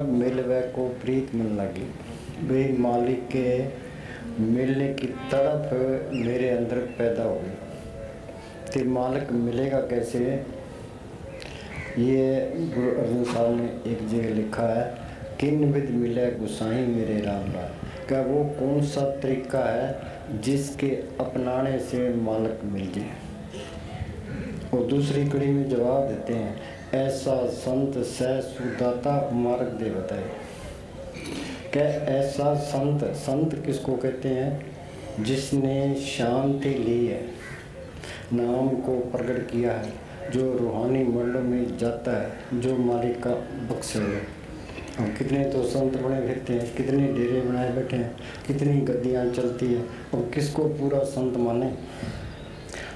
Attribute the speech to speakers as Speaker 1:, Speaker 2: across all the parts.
Speaker 1: मिलवे को प्रीत मिलने लगी। वे मालिक के मिलने की तड़प मेरे अंदर पैदा हुई। तो मालिक मिलेगा कैसे? ये गुरु अर्जुन साहब ने एक जगह लिखा है, किन विद मिले गुसाई मेरे राम लाल। क्या वो कौन सा तरीका है जिसके अपनाने से मालिक मिल जाए? और दूसरी कड़ी में जवाब देते हैं, ऐसा संत सह सुदाता मार्ग दे बताए। क्या ऐसा संत, संत किसको कहते हैं? जिसने शांति ली है, नाम को प्रकट किया है, जो रूहानी मंडलों में जाता है, जो मालिक का बख्श है। और कितने तो संत बने फिरते हैं, कितने डेरे बनाए बैठे हैं, कितनी गद्दियाँ चलती है, और किसको पूरा संत माने?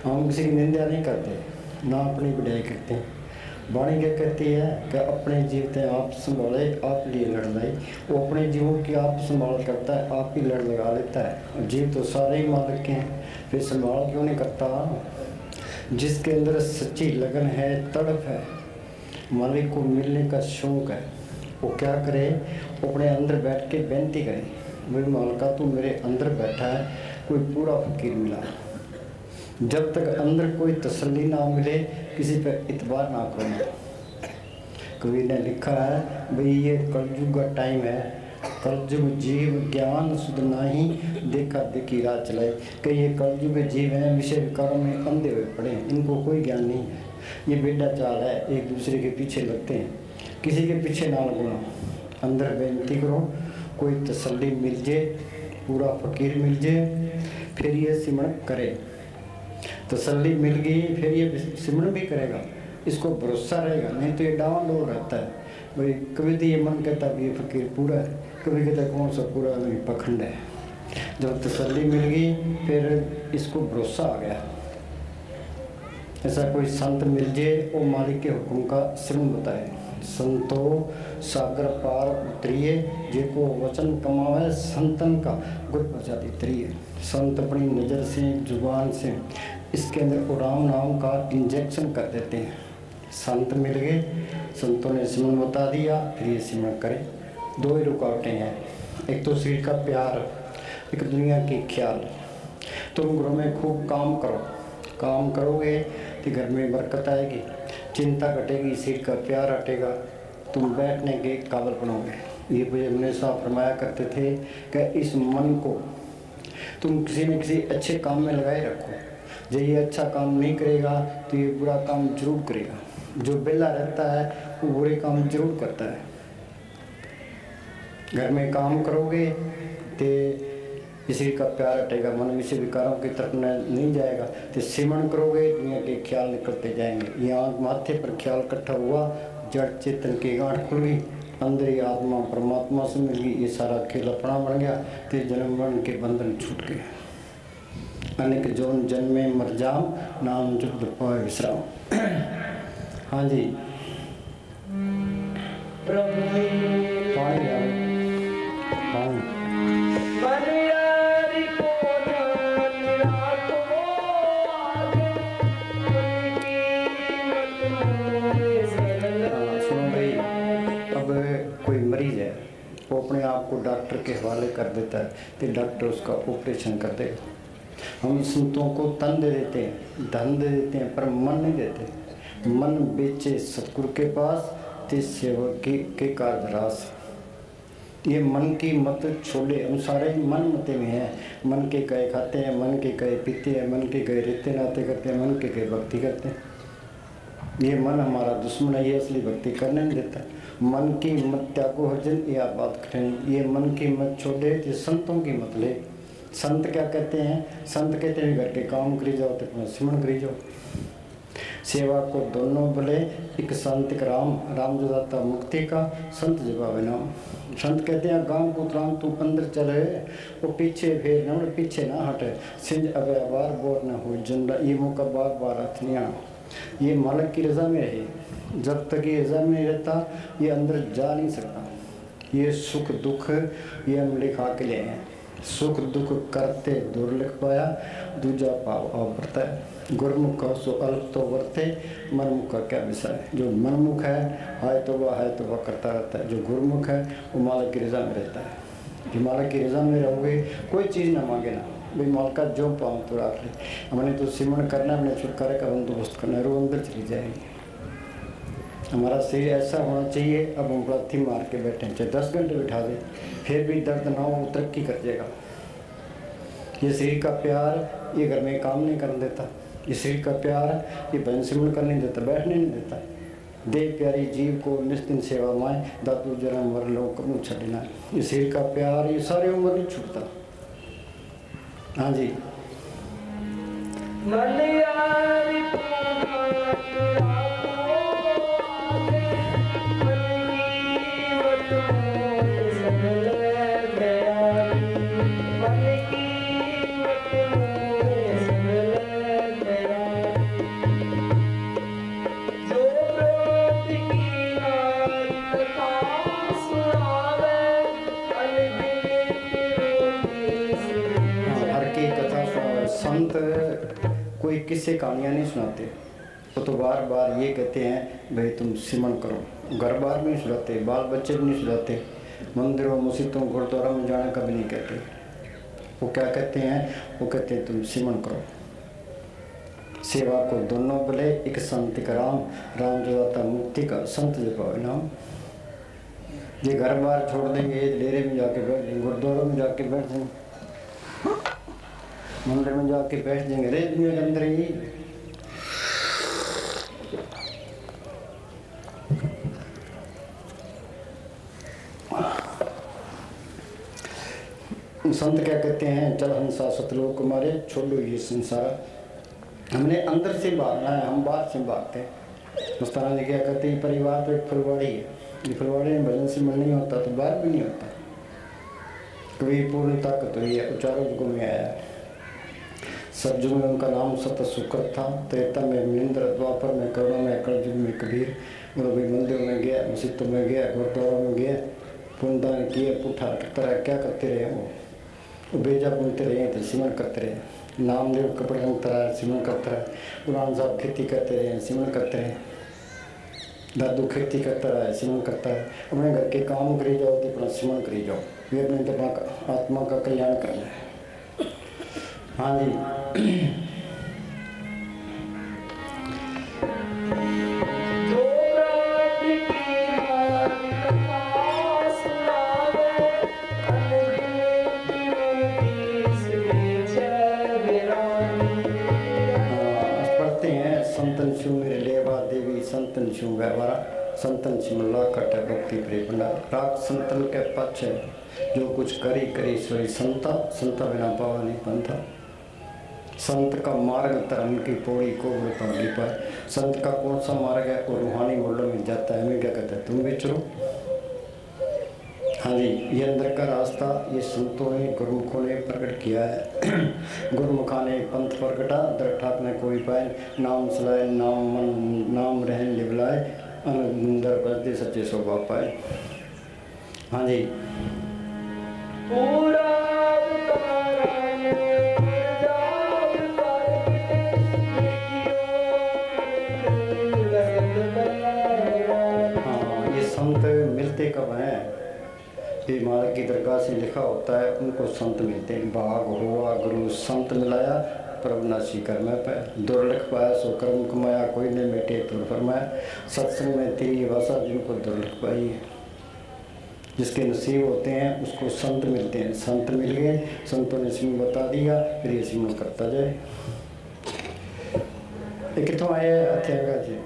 Speaker 1: हम किसी की निंदा नहीं करते, ना अपनी बढ़ाई करते हैं। वाणी क्या कहती है कि अपने जीवते आप संभाले, आप लिए लड़ लाई। वो अपने जीवों की आप संभाल करता है, आप ही लड़ लगा लेता है। जीव तो सारे ही मालिक के हैं, फिर संभाल क्यों नहीं करता? जिसके अंदर सच्ची लगन है, तड़प है, मालिक को मिलने का शौक है, वो क्या करे? वो अपने अंदर बैठ के बेनती करे, मेरे मालिका तू मेरे अंदर बैठा है, कोई पूरा फकीर मिला। जब तक अंदर कोई तसल्ली ना मिले, किसी पर इतबार ना करना। कवि ने लिखा है, भाई ये कलयुग का टाइम है, कलयुग जीव ज्ञान सुध नाही, देखा देखी राह चलाए। कि ये कलयुग जीव हैं, विषय विकारों में अंधे हुए पड़े हैं, इनको कोई ज्ञान नहीं है। ये बेटा चाल है, एक दूसरे के पीछे लगते हैं, किसी के पीछे ना लगना। अंदर बेनती करो, कोई तसल्ली मिल जाए, पूरा फकीर मिल जाए, फिर ये सिमरण करे। तसल्ली मिल गई, फिर ये सिमरण भी करेगा, इसको भरोसा रहेगा। नहीं तो ये डावाडोल रहता है। भाई कभी तो ये मन कहता है ये फकीर पूरा है, कभी कहता है कौन सा पूरा नहीं, पखंड है। जब तसल्ली मिल गई, फिर इसको भरोसा आ गया। ऐसा कोई संत मिल जाए, वो मालिक के हुक्म का सिमरण बताए। संतो सागर पार उतरिए, जेको वचन कमावे, संतन का गुर प्रजाति तरिए। संत अपनी नज़र से, जुबान से इसके अंदर राम नाम का इंजेक्शन कर देते हैं। संत मिल गए, संतों ने सिमरण बता दिया, फिर ये सिमरण करें। दो ही रुकावटें हैं, एक तो शरीर का प्यार, एक दुनिया की ख्याल। तुम घरों में खूब काम करो, काम करोगे तो घर में बरकत आएगी, चिंता घटेगी, शरीर का प्यार हटेगा, तुम बैठने के काबिल बनोगे। ये मुझे हमने साफ फरमाया करते थे कि इस मन को तुम किसी न किसी अच्छे काम में लगाए रखो। जब ये अच्छा काम नहीं करेगा तो ये बुरा काम जरूर करेगा। जो बेला रहता है वो बुरे काम जरूर करता है। घर में काम करोगे तो किसी का प्यार हटेगा, मन विषय विकारों की तरफ नहीं जाएगा। तो सिमरण करोगे, दुनिया के ख्याल निकलते जाएंगे। यहाँ माथे पर ख्याल इकट्ठा हुआ, जड़ चेतन की गांठ खुल गई, अंदर ही आत्मा परमात्मा से मिल गई। ये सारा खेल अपना बन गया, तो जन्म मरण के बंधन छूट गए। अनेक जौन जन्मे मर जाम, नाम जुग पाए विश्राम। हाँ जी, वो अपने आप को डॉक्टर के हवाले कर देता है, तो डॉक्टर उसका ऑपरेशन कर देगा। हम संतों को तन दे देते हैं, धन दे देते हैं, पर मन नहीं देते। मन बेचे सतगुरु के पास, ते सेवक के कार्य रास। ये मन की मत छोड़े, हम सारे मन मते में हैं। मन के कहे खाते हैं, मन के कहे पीते हैं, मन के कहे रिश्ते नाते करते हैं, मन के कहे भक्ति करते हैं। ये मन हमारा दुश्मन है, ये असली भक्ति करने नहीं देता। मन की मत त्यागो हर्जन, यह बात करें। ये मन की मत छोड़े, ये संतों की मत ले। संत क्या कहते हैं? संत कहते हैं घर के काम करी जाओ, तो अपना सिमरण करी जाओ। सेवा को दोनों बोले, एक संत एक राम, राम जो दाता मुक्ति का, संत जवाब नाम। संत कहते हैं गांव को राम तू अंदर चले, वो पीछे फिर न पीछे ना हटे। सिंज अब बार बोर न हो जंदा, ये मौका बार बार हाथ नहीं आना। ये मालिक की रजा में रहे। जब तक ये रजा में नहीं रहता, ये अंदर जा नहीं सकता। ये सुख दुख ये हम लिखा के ले हैं। सुख दुख करते दुर्लिख पाया, दूजा पाव आवरता है। गुरमुख सो अल्प तो वर्ते, मनमुख का क्या विषय। जो मनमुख है हाय तो वह करता रहता है, जो गुरमुख है वो मालिक की रजा में रहता है। जो मालिक की रजा में रहोगे कोई चीज़ ना मांगे ना, भाई माल का जो पाऊँ तो रख ले, हमने तो सिमरण करना है, अपने छुटकारे का बंदोबस्त करना है, वो अंदर चली जाएगी। हमारा शरीर ऐसा होना चाहिए। अब हम लाथी मार के बैठे चाहे 10 घंटे बिठा दे फिर भी दर्द ना हो, तरक्की कर जाएगा। ये शरीर का प्यार ये घर में काम नहीं करने देता, ये शरीर का प्यार ये भजन सिमरण करने नहीं देता, बैठने नहीं देता। देह प्यारी जीव को निस्तिन सेवा माए, दातु जन्म मर लो कबू छड़ना। ये शरीर का प्यार ये सारी उम्र नहीं छूटता। हाँ जी। संत कोई किस्से कहानियाँ नहीं सुनाते, वो तो बार बार ये कहते हैं भाई तुम सिमरण करो। घर बार भी नहीं सुनाते, बाल बच्चे भी नहीं सुनाते, मंदिरों मस्जिदों गुरुद्वारा में जाने का भी नहीं कहते। वो क्या कहते हैं, वो कहते हैं तुम सिमरण करो। सेवा को दोनों बोले, एक संत का राम, राम जो आता मुक्ति का, संत जो पावे नाम। ये घर बार छोड़ देंगे, डेरे में जाके बैठ जाएंगे, गुरुद्वारा में जाके बैठ जाएंगे, मंदिर में जाके बैठ जाएंगे, रे दुनिया के अंदर ही। संत क्या कहते हैं, चल हंसा सतलोक मारे, छोड़ो ये संसार। हमने अंदर से भागना है, हम बाहर से भागते हैं। मस्ताना जी क्या कहते हैं, परिवार तो एक फुलवाड़ी है, ये फुलवाड़ी में भजन सिमरण नहीं होता तो बाहर भी नहीं होता। कबीर पूर्ण ताकत हुई है, चारों युगों में आया है। सतयुग में उनका नाम सत सुकृत था, त्रेता में मनिंद्र, द्वापर में करुणा में, कलयुग में कबीर। बोलो भाई मंदिर में गया, मस्जिदों में गया, गुरुद्वारा में गया, पुण्यदान किए, पुठा अटकता रहा, क्या करते रहे वो बेजा बुनते रहे तो सिमरण करते रहे। नामदेव कपड़े रंगता रहा, सिमरण करता रहा। पुरान साहब खेती करते रहे, सिमरण करते रहे। दादू खेती करता रहा, सिमरण करता है। अपने घर के काम करी जाओ तो अपना सिमरण करी जाओ, ये अपने तो अपना आत्मा का कल्याण करना है। हाँ जी। पढ़ते हैं संतन शिव मेरे लेवा देवी, संतन शिव व्यवहारा, संतन शिव लाखट भक्ति प्रेम भंडार। राग संतन के पाछे जो कुछ करी करी सोई संता, संता बिना पावा नहीं पंथा। संत का मार्ग धर्म की पौड़ी को पगली पाए। संत का कौन सा मार्ग है, वो रूहानी मोहल्लों में जाता है। हमें क्या कहता है, तुम भी चलो। हाँ जी, ये अंदर का रास्ता ये संतों ने गुरुमुखों ने प्रकट किया है। गुरुमुखा ने पंथ प्रकटा, दर ठाक ने कोई पाए। नाम सलाए नाम मन नाम रहन लिबलाए, अंदर बजते सच्चे शोभा पाए। हाँ जी। पूरा मिलते कब हैं, ये मालिक की दरगाह से लिखा होता है, उनको संत मिलते हैं। भाग हुआ गुरु संत मिलाया, प्रभनाशी कर मैं पाया। दुर्लख पाया सो कर्म कमाया, कोई ने मिटे तुर फरमाया। सत्संग में तेरी भाषा जिनको दुर्लख पाई है, जिसके नसीब होते हैं उसको संत मिलते हैं। संत मिल गए, संतों ने सिमरण बता दिया, फिर ये सिमरण करता जाए। ये कितों आए हथियार जी,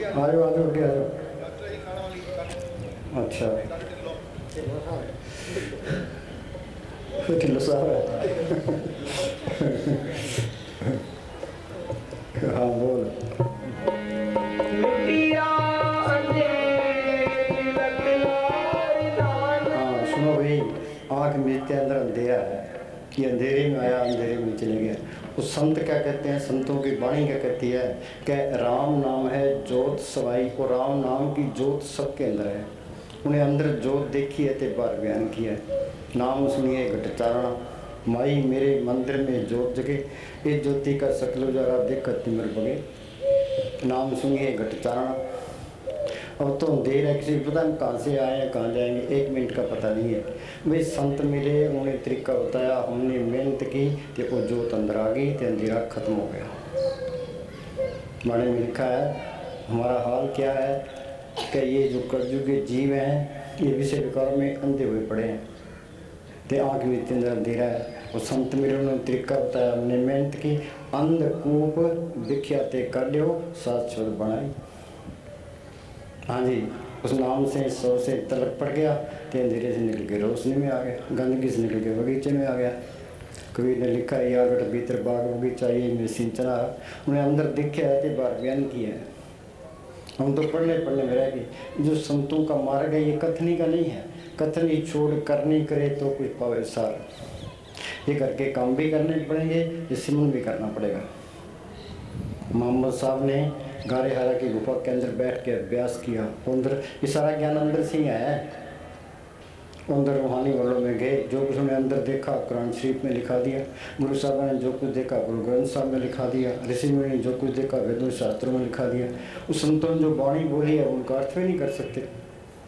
Speaker 1: आजो आजो उठ आजो। अच्छा किलो साहब हाँ बोल। हाँ सुनो भाई, आँख मिलते अंदर अंधेरा है, कि अंधेरे में आया अंधेरे में चले गया। उस संत क्या कहते हैं, संतों की वाणी क्या कहती है कि राम नाम है जोत सवाई, और राम नाम की जोत सबके अंदर है। उन्हें अंदर जोत देखी है तो बार बयान किया है। नाम सुनिए घट चारणा, माई मेरे मंदिर में जोत जगे, इस ज्योति का सकल उजाला देखकर तिमिर बगे। नाम सुनिए घट चारणा। अब तो देर है, किसी को पता नहीं कहाँ से आए हैं कहाँ जाएंगे, 1 मिनट का पता नहीं है। भाई संत मिले, उन्होंने तरीका बताया, हमने मेहनत की, देखो जोत अंदर आ गई तो अंधेरा खत्म हो गया। माने में लिखा है हमारा हाल क्या है कि ये जो कलयुग के जीव हैं ये विषय विकारों में अंधे हुए पड़े हैं, तो आँख में इतने अंधेरा है। और संत मेरे उन्होंने तरीका बताया, हमने मेहनत की, अंधकूप विख्याते कर लियो शाश्वत बनाई। हाँ जी, उस नाम से 100 से तलक पड़ गया तो अंधेरे से निकल के रोशनी में आ गया, गंदगी से निकल के बगीचे में आ गया। कबीर ने लिखा है यागट भीतर बाग बगीचा ये में सिंचना, उन्हें अंदर दिखे है तो बार बयान किया है। हम तो पढ़ने में रह गए। जो संतों का मार्ग है ये कथनी का नहीं है, कथनी छोड़ करनी करे तो कुछ पावे सार। ये करके काम भी करने पड़ेंगे, ये सिमरन भी करना पड़ेगा। मोहम्मद साहब ने गारेहारा की गुफा के अंदर बैठ के अभ्यास किया, अंदर ये सारा ज्ञान अंदर से ही है। अंदर रूहानी वर्ल्ड में गए, जो कुछ उन्हें अंदर देखा कुरान शरीफ में लिखा दिया। गुरु साहब ने जो कुछ देखा गुरु ग्रंथ साहब में लिखा दिया। ऋषि मुनि ने जो कुछ देखा वेदों शास्त्रों में लिखा दिया। उस संतों ने जो वाणी बोली है उनका अर्थ भी नहीं कर सकते।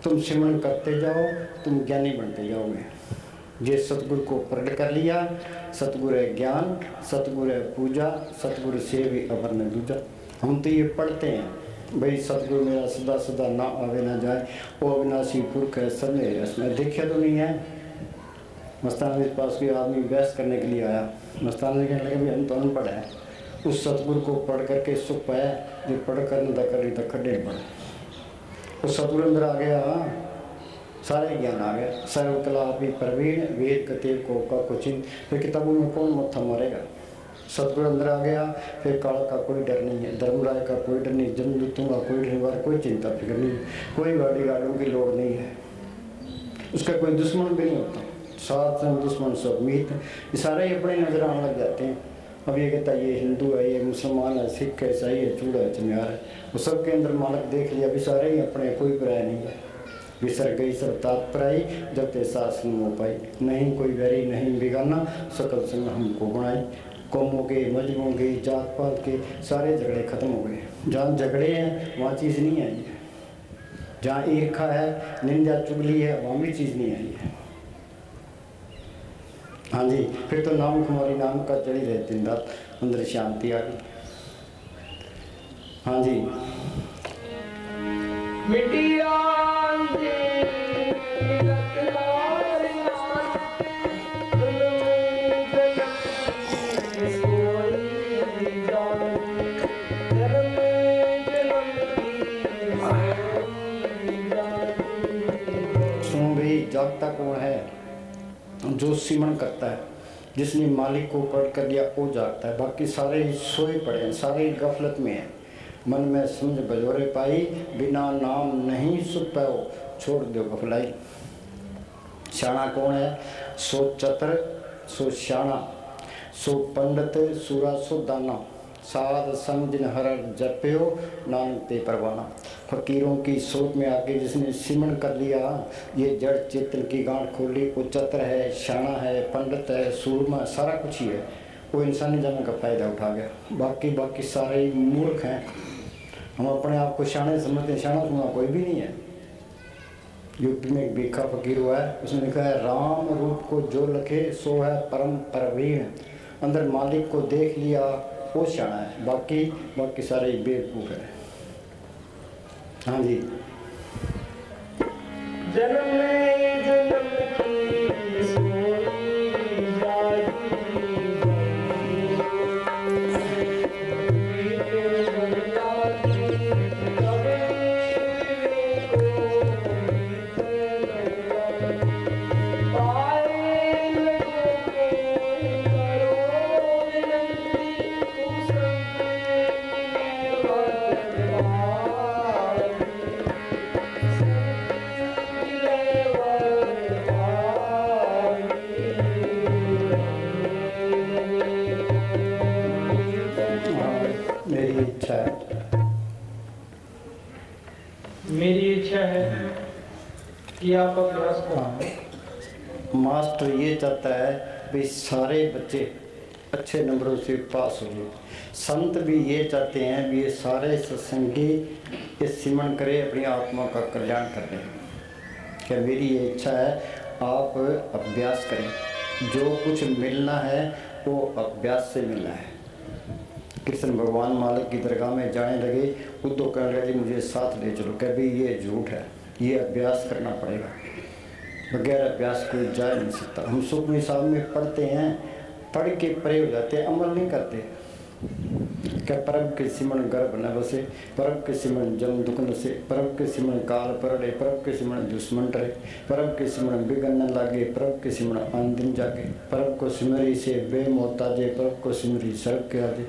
Speaker 1: तुम सिमरन करते जाओ, तुम ज्ञानी बनते जाओगे। ये सतगुरु को प्रकट कर लिया, सतगुरु है ज्ञान, सतगुरु है पूजा, सतगुरु से भी अवर न दूजा। हम तो ये पढ़ते हैं भाई सतगुरु मेरा सदा सदा ना आवे ना जाए, ओ अविनाशी पुरख है सब मेरे रस में। देखा तो नहीं है। मस्ताना के पास कोई आदमी बहस करने के लिए आया, मस्ताना ने कहने लगा हम तो अनपढ़ है। उस सतगुरु को पढ़ करके सुख पाया, जो पढ़ कर न कर रही खड्डे पढ़। उस सतगुरु अंदर आ गया, सारे ज्ञान आ गया। सर्वकला भी प्रवीण, वेद कतेव को का कुचिन, फिर किताबों में कौन मत्था मारेगा। सतगुरु अंदर आ गया, फिर काल का कोई डर नहीं है, धर्मराय का कोई डर नहीं, जमदूतों का कोई डर, कोई चिंता फिक्र नहीं, कोई गाड़ी गाड़ियों की लोड़ नहीं है। उसका कोई दुश्मन भी नहीं होता। साथ दुश्मन सब मीत, ये सारे ही अपने नजर आने लग जाते हैं। अब ये कहता है ये हिंदू है, ये मुसलमान है, सिख है, ईसाई है, चूड़ा है, चमियार है, वो सबके अंदर मालक देख लिया। अभी सारे ही अपने, कोई पराया नहीं है। विसर गई सब तात्पराई, जब ते सास हो पाई, नहीं कोई वैरी नहीं बिगाना, सकल संग हमको बनाई। कौमों के, मजहबों के, जात पात के सारे झगड़े खत्म हो गए। जहाँ झगड़े हैं वहाँ चीज़ नहीं आई है। जहाँ ईर्खा है, निंदा चुगली है, वहाँ भी चीज़ नहीं आई है। हाँ जी, फिर तो नाम कुमारी नाम का चढ़ी रहे दिन रात, अंदर शांति आ गई। हाँ जी, जागता कौन है? जो सिमरन करता है, जिसने मालिक को पढ़ कर लिया वो जागता है। बाकी सारे सोए पड़े हैं, सारे गफलत में हैं। मन में समझ बजोरे पाई, बिना नाम नहीं सुख पाओ, छोड़ दो गफलाई। शाना कौन है? सो चतर सो शाना, सो पंडित सूरा सो दाना, साध संग जिन हर जप्यो नानक ते परवाना। फकीरों की सोच में आके जिसने सिमरन कर लिया, ये जड़ चेतन की गांठ खोली, वो चतर है, शाना है, पंडित है, सूरमा, सारा कुछ ही है। वो इंसानी जन्म का फायदा उठा गया। बाकी सारे मूर्ख हैं। हम अपने आप को शाने समझते हैं, शाना सुना कोई भी नहीं है। यूपी में एक भीखा फकीर हुआ है, उसने लिखा है राम रूप को जो लखे सो है परम प्रवीण। अंदर मालिक को देख लिया वो शाना है, बाकी सारे बेवकूफ है। हाँ जी, जन्म
Speaker 2: मेरी इच्छा है कि आप अभ्यास करें।
Speaker 1: मास्टर ये चाहता है भाई सारे बच्चे अच्छे नंबरों से पास हो जाए। संत भी ये चाहते हैं भी ये सारे सत्संगी ये सिमरण करे, अपनी आत्मा का कल्याण कर दें। क्या मेरी ये इच्छा है, आप अभ्यास करें, जो कुछ मिलना है वो अभ्यास से मिलना है। कृष्ण भगवान मालिक की दरगाह में जाने लगे, उद्धव कहने लगे मुझे साथ ले चलो। कह भाई ये झूठ है, ये अभ्यास करना पड़ेगा, बगैर अभ्यास कोई जा नहीं सकता। हम सुखमनी साहब में पढ़ते हैं, पढ़ के परे हो जाते हैं, अमल नहीं करते। क्या परब के सिमरण गर्भ न बसे, परब के सिमरण जम दुख न से, परब के सिमरण काल परड़े, परब के सिमरण दुश्मन डरे, परब के सिमरण बिगन न लागे, परब के सिमरण आन दिन जागे, परब को सिमरी से बेमोहताजे, परब को सिमरी सर्व के आजे,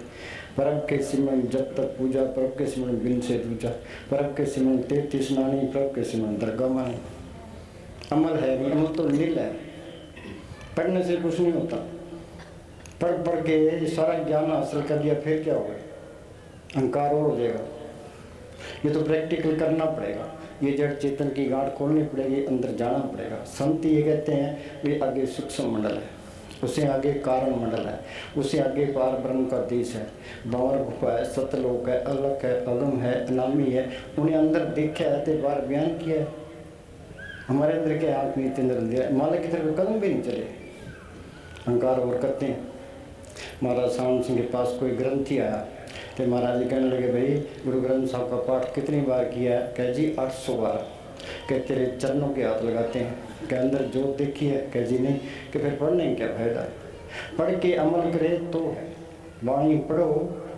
Speaker 1: परब के सिमरण जब तक पूजा, परब के सिमरण बिन से दूजा, परब के सिमरण 33 नानी, परब के सिमरण दरगाह मानी। अमल है नहीं, अमल तो नील है, पढ़ने से कुछ नहीं होता। पढ़ पढ़ के ये सारा ज्ञान हासिल कर लिया फिर क्या होगा, अहंकार और हो जाएगा। ये तो प्रैक्टिकल करना पड़ेगा, ये जड़ चेतन की गांठ खोलनी पड़ेगी, अंदर जाना पड़ेगा। संत ये कहते हैं वे आगे सूक्ष्म मंडल है, उससे आगे कारण मंडल है, उससे आगे पार ब्रह्म का देश है, बावर गुफा है, सतलोक है, अलग है, अगम है, अनामी है। उन्हें अंदर देखा है तो बार बयान किया है। हमारे अंदर के आँख में इतने दिया, मालिक की तरफ कदम भी नहीं चले, अहंकार और करते हैं। महाराज सावन सिंह के पास कोई ग्रंथी आया तो महाराज जी कहने लगे भाई गुरु ग्रंथ साहब का पाठ कितनी बार किया है? कह जी 800 बार। कह तेरे चरणों के हाथ लगाते हैं। कह अंदर जोत देखी है? कह जी नहीं। कि फिर पढ़ने क्या फायदा है? पढ़ के अमल करे तो है, वाणी पढ़ो,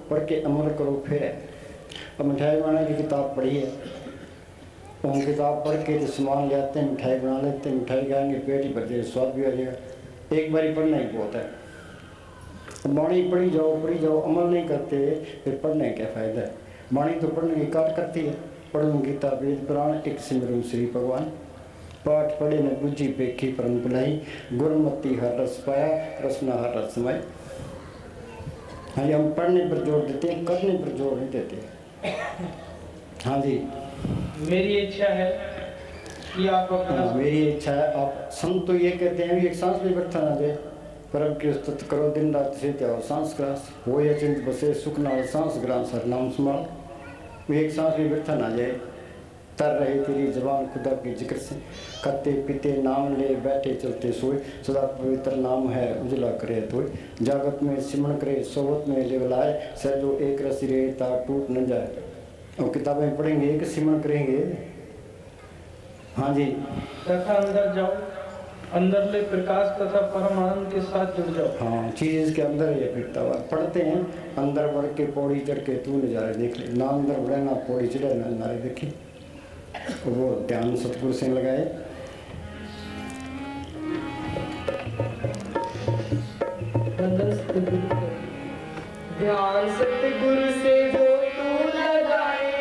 Speaker 1: पढ़ के अमल करो फिर है। अब मिठाई बनाने की किताब पढ़ी है, उन किताब पढ़ के तो सामान ले आते हैं, मिठाई बना लेते हैं, मिठाई खाएंगे पेट ही भर जाए, स्वाद भी आ जाएगा। एक बार ही पढ़ना ही बहुत है। वाणी पढ़ी जाओ, अमल नहीं करते फिर पढ़ने क्या फ़ायदा है? वाणी तो पढ़ने की काट करती है। पढ़ूँ गीता वेद पुराण, एक सिमरू श्री भगवान। पाठ पढ़े न बुझी पेखी परम बुलाई, गुरमति हर रस पाया, रसना हर रस समाई। हाँ जी, हम पढ़ने पर जोर देते हैं, करने पर जोर नहीं देते। हाँ जी,
Speaker 2: मेरी इच्छा है कि आप
Speaker 1: मेरी इच्छा है आप संत तो ये कहते हैं एक सांस भी बैठा ना दे, परम की स्तुति करो दिन रात से त्याओ सांस ग्रास, वो ये चिंत बसे सुख नाल सांस ग्रास हर नाम संभाल। वो एक सांस भी बैठा ना जाए, तर रहे तेरी जबान खुदा के जिक्र से, खाते पीते नाम ले बैठे चलते सोए, सदा पवित्र नाम है उजला करे तो, जागत में सिमरण करे सोवत में लेवलाए, सहजो एक रसी रे ता टूट न जाए। और किताबें पढ़ेंगे कि सिमरण करेंगे। हाँ जी,
Speaker 2: तथा अंदर जाओ, अंदर ले प्रकाश तथा परमानंद के साथ जुड़ जाओ।
Speaker 1: हाँ, चीज़ के अंदर ये फिरता हुआ पढ़ते हैं, अंदर बढ़ के पौड़ी चढ़ के तू नज़ारे देख ले, ना अंदर बढ़े ना पौड़ी चढ़े ना नज़ारे देखे। वो ध्यान सतगुरु से लगाए।
Speaker 2: ध्यान सतगुरु से जो तू लगाए,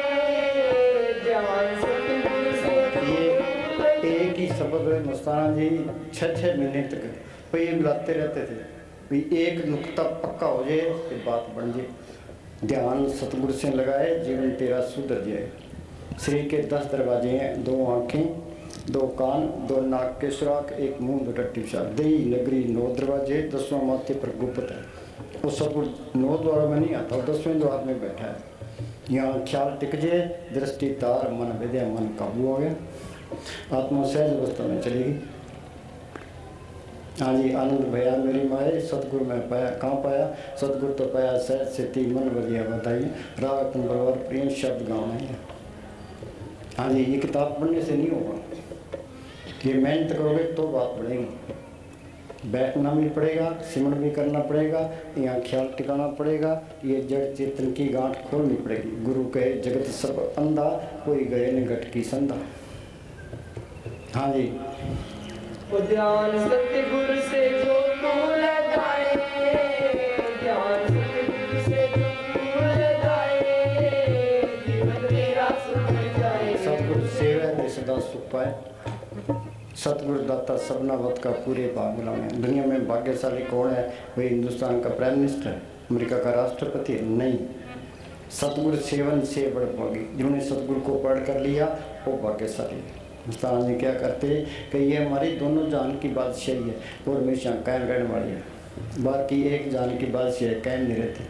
Speaker 2: ध्यान सतगुरु से
Speaker 1: ये एक ही शब्द मस्ताना जी 6-6 महीने तक तो ये बुलाते रहते थे भी एक नुक्ता पक्का हो जाए तो बात बन जाए। ध्यान सतगुरु से लगाए, जीवन तेरा सुधर जाए। शरीर के 10 दरवाजे हैं, 2 आँखें, 2 कान, 2 नाक के सुराख, 1 मुंह, 2 टट्टी पेशाब। देही नगरी 9 दरवाजे, 10वां माथे पर गुप्त है। वो सतगुरु 9 द्वारों में नहीं आता, 10वें द्वार में बैठा है। यहाँ ख्याल टिक जाए, दृष्टि तार, मन विद्या, मन काबू हो गया, आत्मा सहज अवस्था में चलेगी। हाँ जी, आनंद भया मेरी माए, सतगुरु में पाया। कहाँ पाया? सतगुरु तो पाया सहज से ती मन बदिया बताइए, राग तुम बरवर प्रिय शब्द गाँव है। हाँ जी, ये किताब पढ़ने से नहीं होगा, ये मेहनत करोगे तो बात बढ़ेगी। बैठना भी पड़ेगा, सिमरण भी करना पड़ेगा, यहाँ ख्याल टिकाना पड़ेगा, ये जड़ चेतन की गांठ खोलनी पड़ेगी। गुरु कहे जगत सब अंधा, कोई गए न घट की संधा। हाँ जी,
Speaker 2: ध्यान सतगुरु से जो तू लगाए, ध्यान सतगुरु से जो तू लगाए, जीवन तेरा सुधर जाए।
Speaker 1: सतगुरु सेवा दे सदा सुख पाए, सतगुरु दाता सबना वत का पूरे भाग मिलाने। दुनिया में भाग्यशाली कौन है? वही हिंदुस्तान का प्राइम मिनिस्टर है, अमेरिका का राष्ट्रपति नहीं। सतगुरु सेवन से बड़ भागी, जिन्होंने सतगुरु को पढ़ कर लिया वो भाग्यशाली है। उस्ताद जी क्या करते कि ये हमारी दोनों जान की बादशाही है और हमेशा कायम रहने वाली है। बाकी एक जान की बादशाही है, कायम नहीं रहती।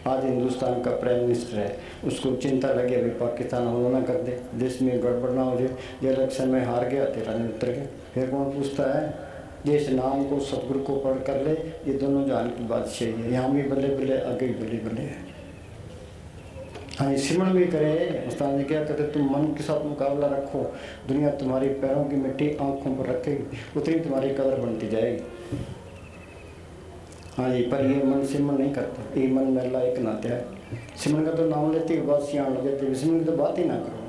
Speaker 1: आज हिंदुस्तान का प्राइम मिनिस्टर है, उसको चिंता लगी अभी पाकिस्तान हमला ना कर दे, देश में गड़बड़ ना हो जाए, ये इलेक्शन में हार गया तेरा नहीं उतर गया, फिर कौन पूछता है। जिस नाम को सतगुरु को पढ़ कर ले, ये दोनों जान की बादशाही है, यहाँ भी बल्ले बल्ले आगे भी बल्ले बल्ले है। हाँ सिमरण भी करे। उस्ताद ने क्या कहते, तुम मन के साथ मुकाबला रखो, दुनिया तुम्हारी पैरों की मिट्टी आंखों पर रखेगी, उतनी तुम्हारी कदर बनती जाएगी। हाँ जी, पर ये मन सिमरण नहीं करता, ये मन मेला एक नाते है। सिमरण का तो नाम लेते ही बात सियाण लगे थे, सिमरण की तो बात ही ना करो।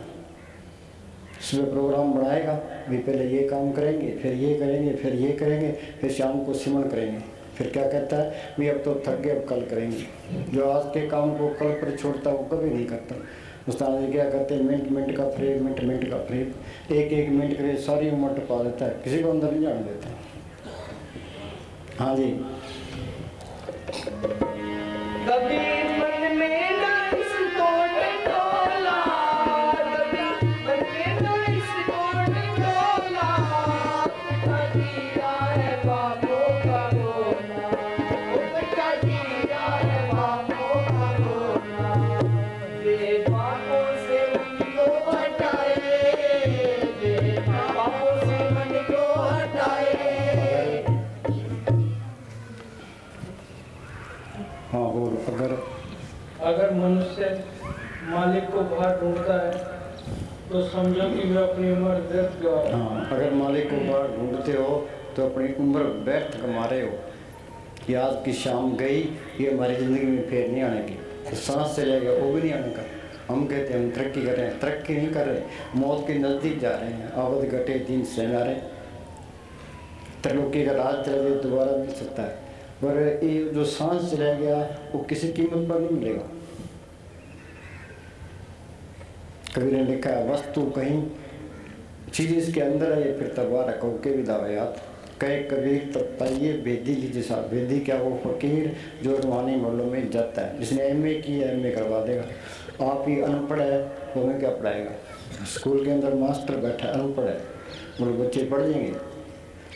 Speaker 1: सुबह प्रोग्राम बनाएगा भी, पहले ये काम करेंगे, फिर ये करेंगे, फिर ये करेंगे, फिर शाम को सिमरण करेंगे। फिर क्या कहता है भी अब तो थक गए, अब कल करेंगे। जो आज के काम को कल पर छोड़ता वो कभी नहीं करता। उस्ताद जी क्या कहते हैं, मिनट मिनट का फ्रेम, मिनट मिनट का फ्रेम, एक एक मिनट के लिए सारी उम्र टपा देता है, किसी को अंदर नहीं जाने देता। हाँ जी,
Speaker 2: कभी मन में ना इसको टटोला, कभी मन में ना इसको टटोला, उठा दिया है बापों का रोना, उठा दिया है बापों का रोना, ये बापों से मन को हटाए, ये बापों से मन को हटाए।
Speaker 1: हाँ और
Speaker 3: अगर मनुष्य मालिक को बाहर ढूंढता है तो समझो कि वह अपनी उम्र व्यर्थ गवा।
Speaker 1: हाँ, अगर मालिक को बाहर ढूंढते हो तो अपनी उम्र व्यर्थ कमा रहे हो। कि आज की शाम गई, ये हमारी ज़िंदगी में फिर नहीं आने की, तो सांस चले गया वो भी नहीं आने का। हम कहते हैं हम तरक्की कर रहे हैं, तरक्की नहीं कर रहे, मौत के नज़दीक जा रहे हैं। आवत घटे दिन सहना रहे, त्रिलोकी का राज चला गया दोबारा मिल सकता है, पर ये जो सांस चला गया वो किसी कीमत पर नहीं मिलेगा। कबीर ने लिखा है, वस्तु कहीं चीज इसके अंदर है, फिर तबा रखो के भी दावयात कहे कबीर तब पाइए बेदी लीजिए साहब। बेदी क्या, वो फकीर जो रूहानी मोहल्लों में जाता है, जिसने MA की है MA करवा देगा। आप ही अनपढ़ है, वो हमें क्या पढ़ाएगा। स्कूल के अंदर मास्टर बैठा अनपढ़ है, वो बच्चे पढ़ जाएंगे,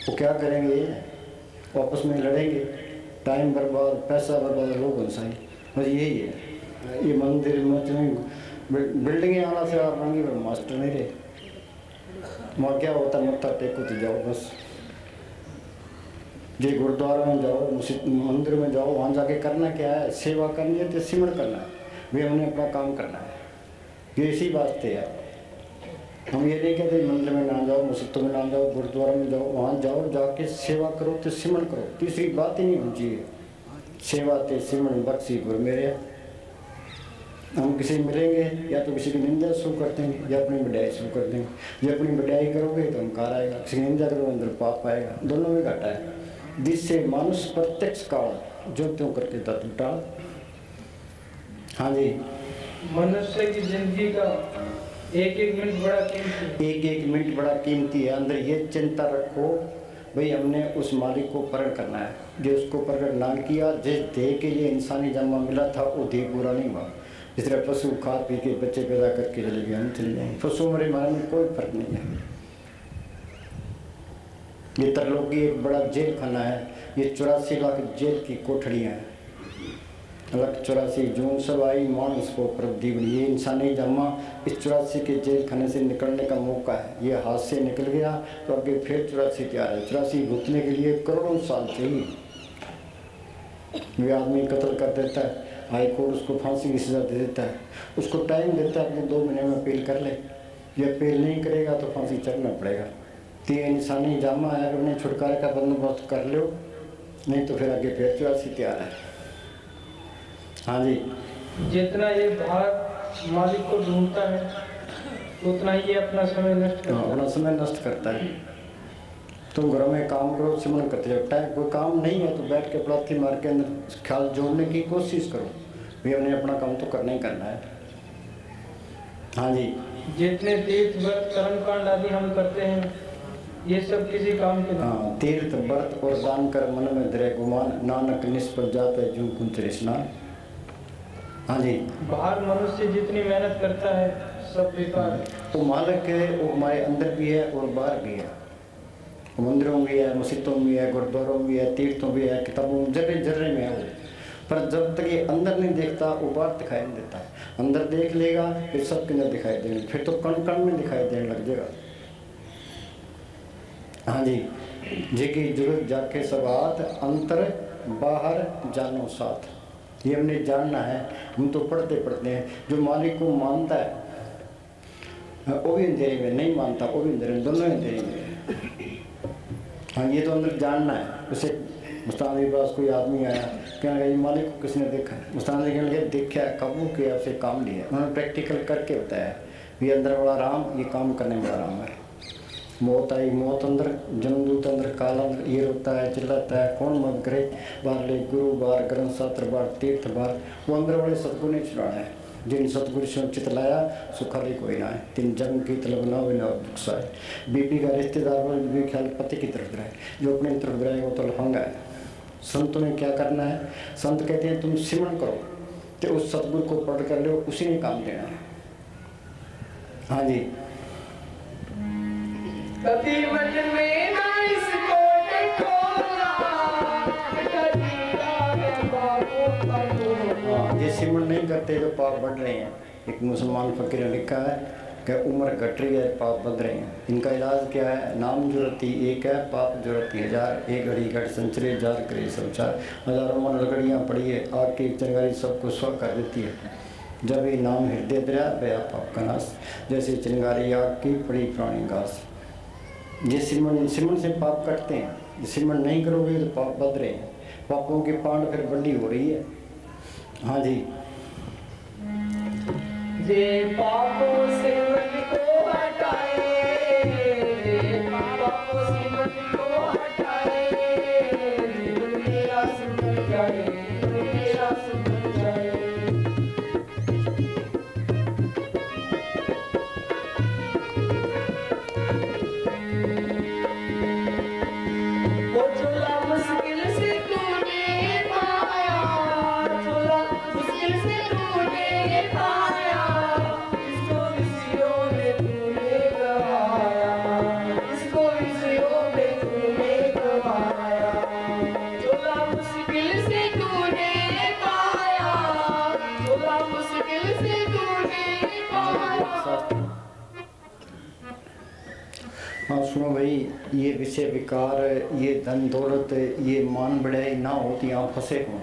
Speaker 1: वो क्या करेंगे, वो आपस में लड़ेंगे, टाइम बर्बाद, पैसा बर्बाद, लोग हंसाएं। बस यही है। ये मंदिर बिल्डिंगें आना से आप रंगी पर मास्टर नहीं रहे। वहाँ क्या होता है, मत्था टेको तो जाओ बस। जे गुरुद्वारा में जाओ, मंदिर में जाओ, वहाँ जाके करना क्या है, सेवा करनी है तो सिमरण करना है, वे हमने अपना काम करना है, ये इसी वास्ते है। हम ये नहीं कहते मंदिर में ना जाओ, मस्जिद में ना जाओ, गुरुद्वारा में जाओ, वहाँ जाओ, जाके सेवा करो तो सिमरण करो। तीसरी बात ही नहीं होनी चाहिए, सेवा ते सिमरण बख्शी गुरु मेरे। हम किसी मिलेंगे या तो किसी की निंदा शुरू कर देंगे या अपनी बढ़ाई शुरू कर देंगे। जब अपनी बढ़ाई करोगे तो अहंकार आएगा, किसी की निंदा करोगे अंदर पाप आएगा, दोनों में घाटा है। जिससे मानुष प्रत्यक्ष काल जो त्यों करके तत्व टाल। हाँ जी,
Speaker 3: मनुष्य की जिंदगी का एक एक मिनट बड़ा कीमती है।
Speaker 1: एक एक मिनट बड़ा कीमती है। अंदर ये चिंता रखो भाई, हमने उस मालिक को प्रकट करना है। जो उसको प्रकट ना किया, जिस देह के लिए इंसानी जन्म मिला था वो देह पूरा नहीं हुआ। इस तरह पशु खा पी के बच्चे पैदा करके चले गए, हम चले जाएंगे। पशु मरे मारे में कोई फर्क नहीं है। ये त्रिलोकी एक बड़ा जेल खाना है, ये 84 लाख जेल की कोठड़ियाँ हैं। 184 जून सब आई मानस को प्रदीप। ये इंसानी जमा इस 84 के जेल खाने से निकलने का मौका है। ये हाथ से निकल गया तो आगे फिर 84 तैयार है। 84 भुगतने के लिए करोड़ों साल चाहिए। वे आदमी कत्ल कर देता है, हाई कोर्ट उसको फांसी की सजा दे देता है, उसको टाइम देता है अपने 2 महीने में अपील कर ले। ये अपील नहीं करेगा तो फांसी चढ़ना पड़ेगा। तो ये इंसानी जामा है, अगर उन्हें छुटकारे का बंदोबस्त कर लो, नहीं तो फिर आगे फिर 84 तैयार है। हाँ जी,
Speaker 3: जितना ये भाग मालिक को ढूंढता है उतना ही ये अपना समय नष्ट करता है।
Speaker 1: अपना समय नष्ट करता है। तुम घरों में काम करो, सिमरण करते जाओ। टाइम कोई काम नहीं है तो बैठ के पलाथी मार के अंदर ख्याल जोड़ने की कोशिश करो भाई, हमने अपना काम तो करना ही करना है। हाँ जी,
Speaker 3: जितने तीर्थ व्रत कर्मकांड आदि हम करते हैं ये सब किसी काम के नहीं।
Speaker 1: हाँ, तीर्थ व्रत और दान कर मन में धरे गुमान, नानक निष्फल जाते जूं कुंच स्नान। हाँ जी,
Speaker 3: बाहर मनुष्य जितनी मेहनत करता है सब बेकार है।
Speaker 1: वो मालिक है, वो हमारे अंदर भी है और बाहर भी है, मंदिरों में भी है, मस्जिदों में भी है, गुरुद्वारों में भी है, तीर्थों में भी है, किताबों में, जर्रे जर्रे में है वो। पर जब तक ये अंदर नहीं देखता वो बाहर दिखाई नहीं देता। अंदर देख लेगा फिर सबके अंदर दिखाई देंगे, फिर तो कण कण में दिखाई देने लग जाएगा। हाँ जी, जेकी जरूरत जाके सबात अंतर बाहर जानो साथ, ये हमने जानना है। हम तो पढ़ते पढ़ते हैं, जो मालिक को मानता है वो भी अंधेरे में, नहीं मानता वो भी अंधेरे में, दोनों अंधेरे में। हाँ, ये तो अंदर जानना है। उसे मुस्तान के पास कोई आदमी आया, कहने लगा ये मालिक को किसने देखा है? मुस्तान कहने लगे देखा, कबू किया, उसे काम लिया। उन्होंने प्रैक्टिकल करके बताया ये अंदर बड़ा राम, ये काम करने में बड़ा राम है। मौत आई, मौत अंदर, जन्मदूत अंदर, काल अंदर, ये रोता है चिल्लाता है, कौन मत करे, बाहर ले गुरु बार, ग्रंथ शास्त्र बार, तीर्थ बार, वो अंदर बड़े सतगुरु ने चुराना है। जिन सतगुरु से चित लाया सुखाली कोई ना है, तीन जंग की तलब ना बिना दुख सा है। बीबी का रिश्तेदार वाले भी ख्याल पति की तरफ रहे, जो अपनी तरफ रहे वो तो लफंगा है। संतों ने क्या करना है? संत कहते हैं तुम सिमरन करो, तो उस सतगुरु को पढ़ कर लो, उसी ने काम देना है। हाँ जी,
Speaker 2: कभी मन में ना इसको टटोला, कटीला में बाबू पटोला।
Speaker 1: ये सिमरन नहीं करते तो पाप बढ़ रहे हैं। एक मुसलमान फकीर ने लिखा है कि उम्र घट रही है, पाप बढ़ रहे हैं। इनका इलाज क्या है? नाम जरूरती एक है, पाप जरूरती हजार। एक घड़ी घट संचरे जार करे संसार। हजारों मन लकड़ियाँ पड़ी है, आग की चिंगारी सबको स्व कर देती है। जब ये नाम हृदय दरिया बया पाप का नाश, जैसे चिंगारी आग की पड़ी पुरानी घास। ये सिमरन से पाप कटते हैं। सिमरन नहीं करोगे तो पाप बढ़ रहे हैं, पापों की पांड फिर बड़ी हो रही है। हाँ जी,
Speaker 2: जे पापों से मन को हटाए, पापों से मन को हटाए, दिल मेरा सुधर जाए, दिल मेरा सुधर जाए। वो झूला मुश्किल से तूने पाया, झूला मुश्किल से तूने पाया, इसको विषयों में तूने गवाया, इसको विषयों में तूने गवाया। झूला मुश्किल से तूने पाया, झूला मुश्किल से तूने पाया।
Speaker 1: हाँ सुनो भाई, ये विषय विकार, ये धन दौलत, ये मान बढ़ाई ना होती, यहाँ फंसे हो।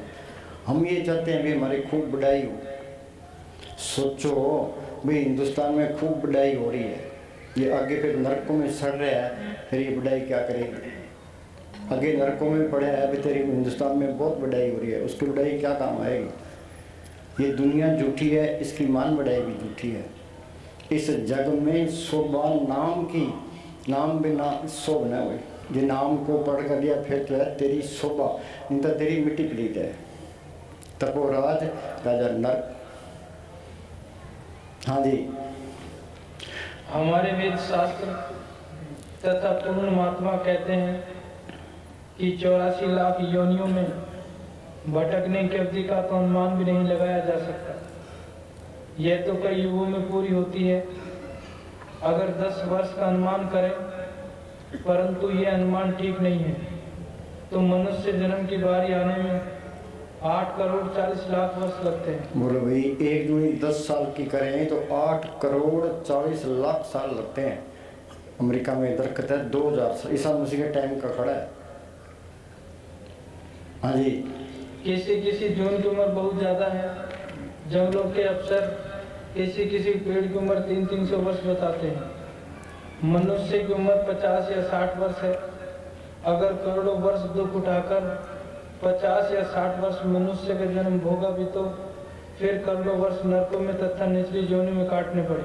Speaker 1: हम ये चाहते हैं भी हमारी खूब बढ़ाई हो। सोचो भाई, हिंदुस्तान में खूब बढ़ाई हो रही है, ये आगे फिर नरकों में सड़ रहा है, फिर ये बढ़ाई क्या करेगी? आगे नरकों में पड़ा है, अभी तेरी हिंदुस्तान में बहुत बढ़ाई हो रही है, उसकी बढ़ाई क्या काम आएगी? ये दुनिया झूठी है, इसकी मान बढ़ाई भी झूठी है। इस जग में शोभा नाम की, नाम बिना शोभ न हुई। ये नाम को पढ़ कर लिया फिर तो है तेरी शोभा, नहीं तो तेरी मिट्टी पलीत है। तपोराज राजा नर। हाँ जी,
Speaker 3: हमारे वेद शास्त्र तथा पूर्ण महात्मा कहते हैं कि 84 लाख योनियों में भटकने की अवधि का तो अनुमान भी नहीं लगाया जा सकता। यह तो कई युगों में पूरी होती है। अगर 10 वर्ष का अनुमान करें, परंतु यह अनुमान ठीक नहीं है, तो मनुष्य जन्म की बारी आने में 8 करोड़ 40 लाख वर्ष लगते हैं।
Speaker 1: बोलो भाई, एक दूनी 10 साल की करें तो 8 करोड़ 40 लाख साल लगते हैं। अमेरिका में दरख्त है 2000 साल, ईसा मसीह के टाइम का खड़ा है। हाँ जी,
Speaker 3: किसी जून की उम्र बहुत ज्यादा है। जंगलों के अफसर किसी पेड़ की उम्र 300 वर्ष बताते हैं। मनुष्य की उम्र 50 या 60 वर्ष है। अगर करोड़ों वर्ष दुख उठाकर 50 या 60 वर्ष मनुष्य का जन्म भोगा भी, तो फिर करोड़ों वर्ष नरकों में तथा निचली जोनी में काटने पड़े।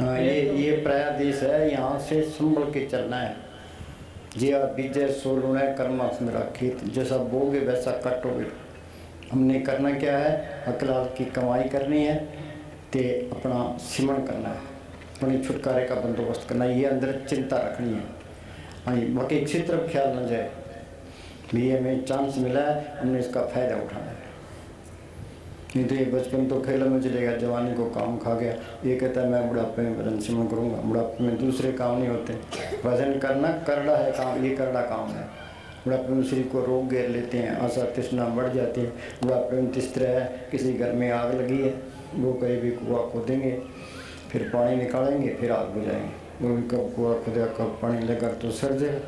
Speaker 1: हाँ, ये प्रायादेश है, यहाँ से संभल के चलना है। जी आप बीजे सोलूना है, कर्मा मेरा खेत, जैसा बोगे वैसा कटोगे। हमने करना क्या है? अकलाल की कमाई करनी है, ते अपना सिमरन करना है, अपने छुटकारे का बंदोबस्त करना है, ये अंदर चिंता रखनी है। हाँ जी, बाकी किसी तरफ ख्याल न जाए भी हमें चांस मिला है, हमने इसका फ़ायदा उठाना है। नहीं तो ये बचपन तो खेल में चलेगा, जवानी को काम खा गया। ये कहता है मैं बुढ़ापे में भजन सिमरन करूँगा। बुढ़ापे में दूसरे काम नहीं होते, भजन करना करड़ा है काम, ये करड़ा काम है। बुढ़ापे में शरीर को रोग घेर लेते हैं, आशा तृष्णा बढ़ जाती है। बुढ़ापे में इस तरह है, किसी घर में आग लगी है, वो कहीं भी कुआं खोदेंगे, फिर पानी निकालेंगे, फिर आग बुझाएंगे। वो भी कब कुआं खोदेगा कब पानी लगा तो सड़ जाएगा।